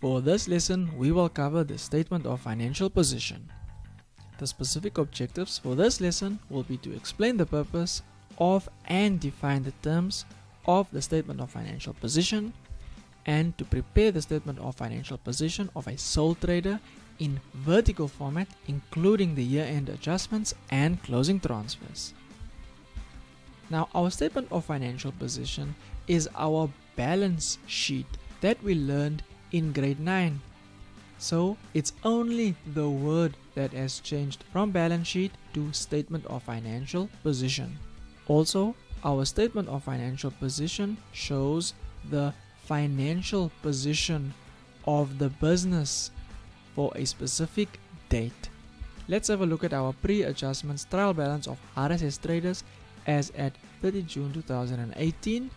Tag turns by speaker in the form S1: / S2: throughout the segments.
S1: For this lesson, we will cover the statement of financial position. The specific objectives for this lesson will be to explain the purpose of and define the terms of the statement of financial position, and to prepare the statement of financial position of a sole trader in vertical format, including the year-end adjustments and closing transfers. Now, our statement of financial position is our balance sheet that we learned in grade 9. So it's only the word that has changed from balance sheet to statement of financial position. Also, our statement of financial position shows the financial position of the business for a specific date. Let's have a look at our pre-adjustments trial balance of RSS traders as at 30 June 2018.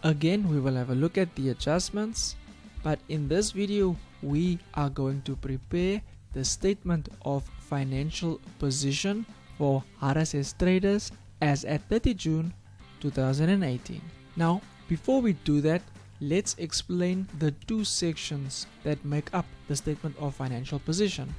S1: Again, we will have a look at the adjustments, but in this video we are going to prepare the statement of financial position for RSS traders as at 30 June 2018. Now, before we do that, let's explain the two sections that make up the statement of financial position.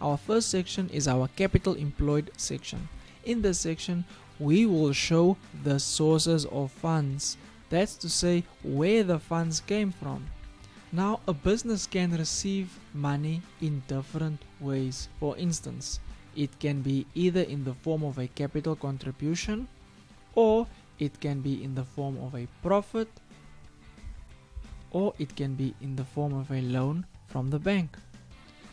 S1: Our first section is our capital employed section. In this section, we will show the sources of funds. That's to say, where the funds came from. Now, a business can receive money in different ways. For instance, it can be either in the form of a capital contribution, or it can be in the form of a profit, or it can be in the form of a loan from the bank.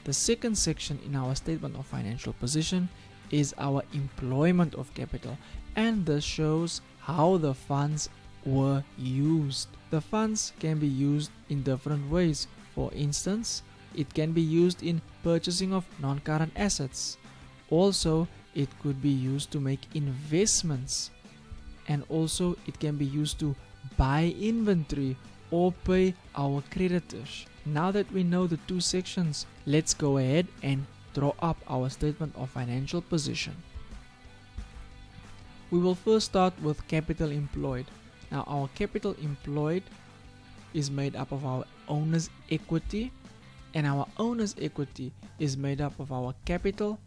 S1: The second section in our statement of financial position is our employment of capital, and this shows how the funds were used. The funds can be used in different ways. For instance, it can be used in purchasing of non-current assets. Also, it could be used to make investments, and also it can be used to buy inventory or pay our creditors. Now that we know the two sections, let's go ahead and draw up our statement of financial position. We will first start with capital employed. Now, our capital employed is made up of our owner's equity, and our owner's equity is made up of our capital,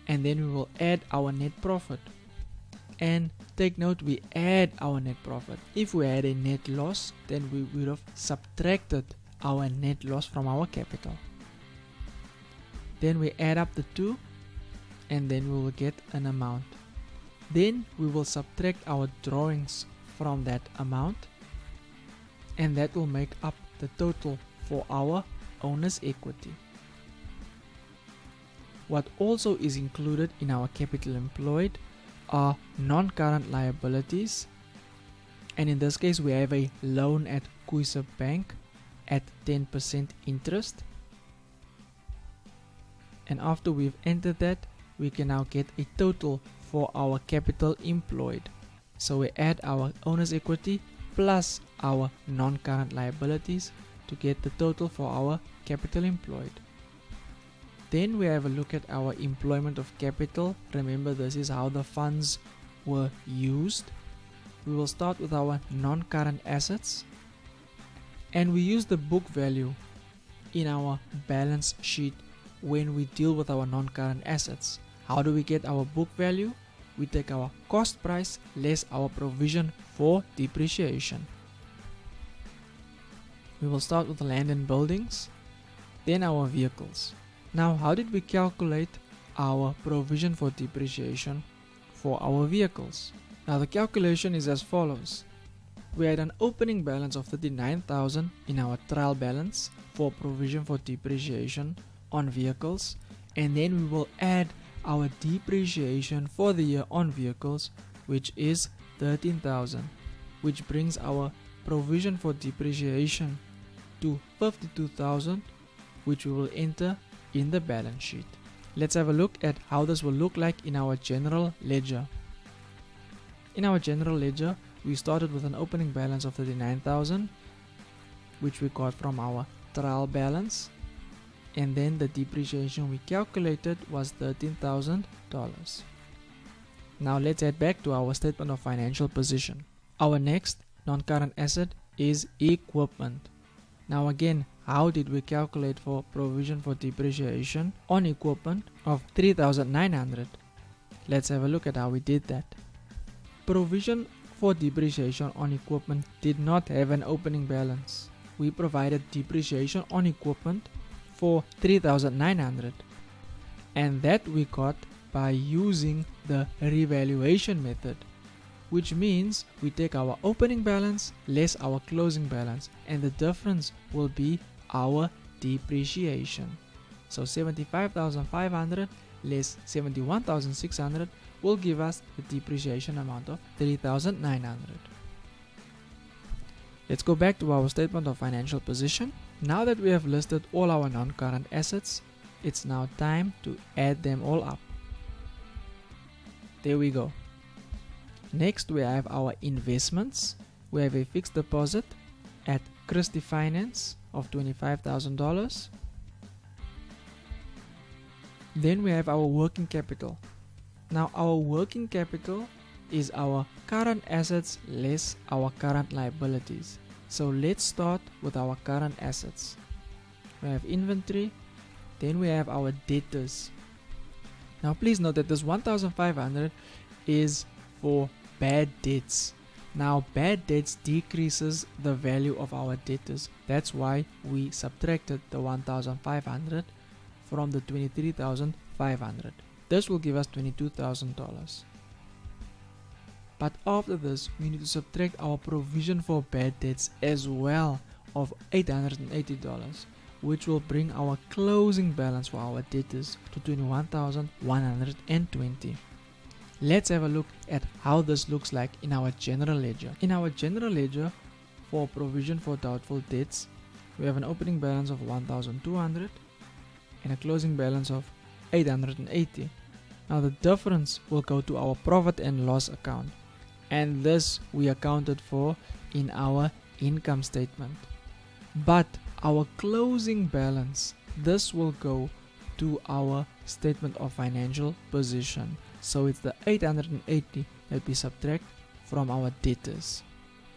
S1: and then we will add our net profit. And take note, we add our net profit. If we had a net loss, then we would have subtracted our net loss from our capital. Then we add up the two, and then we will get an amount. Then we will subtract our drawings from that amount, and that will make up the total for our owner's equity. What also is included in our capital employed are non-current liabilities, and in this case we have a loan at Coetzee Bank at 10% interest, and after we've entered that, we can now get a total for our capital employed. So we add our owner's equity plus our non-current liabilities to get the total for our capital employed. Then we have a look at our employment of capital. Remember, this is how the funds were used. We will start with our non-current assets, and we use the book value in our balance sheet when we deal with our non-current assets. How do we get our book value? We take our cost price less our provision for depreciation. We will start with land and buildings, then our vehicles. Now, how did we calculate our provision for depreciation for our vehicles? Now, the calculation is as follows. We had an opening balance of 39,000 in our trial balance for provision for depreciation on vehicles, and then we will add our depreciation for the year on vehicles, which is 13,000, which brings our provision for depreciation to 52,000, which we will enter in the balance sheet. Let's have a look at how this will look like in our general ledger. In our general ledger, we started with an opening balance of 39,000, which we got from our trial balance, and then the depreciation we calculated was $13,000. Now let's head back to our statement of financial position. Our next non-current asset is equipment. Now again, how did we calculate for provision for depreciation on equipment of 3,900? Let's have a look at how we did that. Provision for depreciation on equipment did not have an opening balance. We provided depreciation on equipment for 3,900, and that we got by using the revaluation method, which means we take our opening balance less our closing balance, and the difference will be our depreciation. So 75,500 less 71,600 will give us the depreciation amount of 3,900. Let's go back to our statement of financial position. Now that we have listed all our non-current assets, it's now time to add them all up. There we go. Next we have our investments. We have a fixed deposit at Christie Finance of $25,000. Then we have our working capital. Now our working capital is our current assets less our current liabilities. So let's start with our current assets. We have inventory, then we have our debtors. Now please note that this 1,500 is for bad debts. Now bad debts decreases the value of our debtors. That's why we subtracted the 1,500 from the 23,500. This will give us $22,000. But after this, we need to subtract our provision for bad debts as well of $880, which will bring our closing balance for our debtors to $21,120. Let's have a look at how this looks like in our general ledger. In our general ledger, for provision for doubtful debts, we have an opening balance of 1,200 and a closing balance of 880. Now the difference will go to our profit and loss account, and this we accounted for in our income statement. But our closing balance, this will go to our statement of financial position. So it's the 880 that we subtract from our debtors.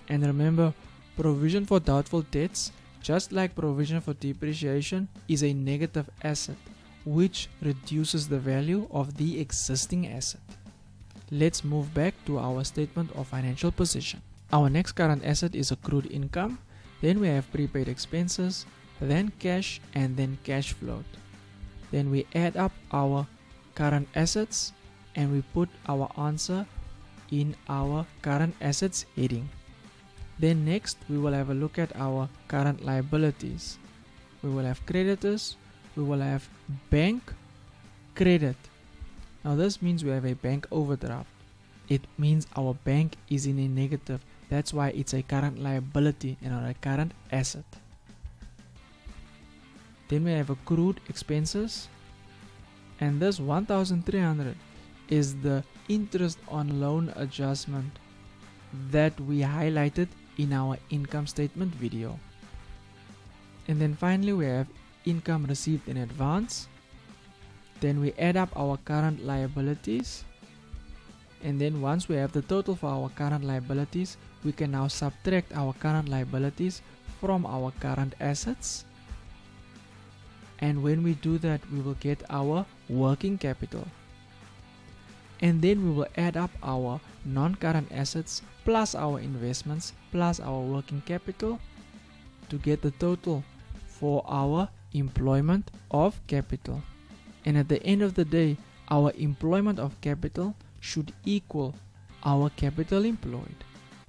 S1: And remember, provision for doubtful debts, just like provision for depreciation, is a negative asset, which reduces the value of the existing asset. Let's move back to our statement of financial position. Our next current asset is accrued income, then we have prepaid expenses, then cash, and then cash float. Then we add up our current assets and we put our answer in our current assets heading. Then next we will have a look at our current liabilities. We will have creditors, we will have bank credit. Now this means we have a bank overdraft. It means our bank is in a negative. That's why it's a current liability and not a current asset. Then we have accrued expenses, and this 1,300 is the interest on loan adjustment that we highlighted in our income statement video. And then finally we have income received in advance. Then we add up our current liabilities, and then once we have the total for our current liabilities, we can now subtract our current liabilities from our current assets, and when we do that, we will get our working capital. And then we will add up our non-current assets plus our investments plus our working capital to get the total for our employment of capital. And at the end of the day, our employment of capital should equal our capital employed.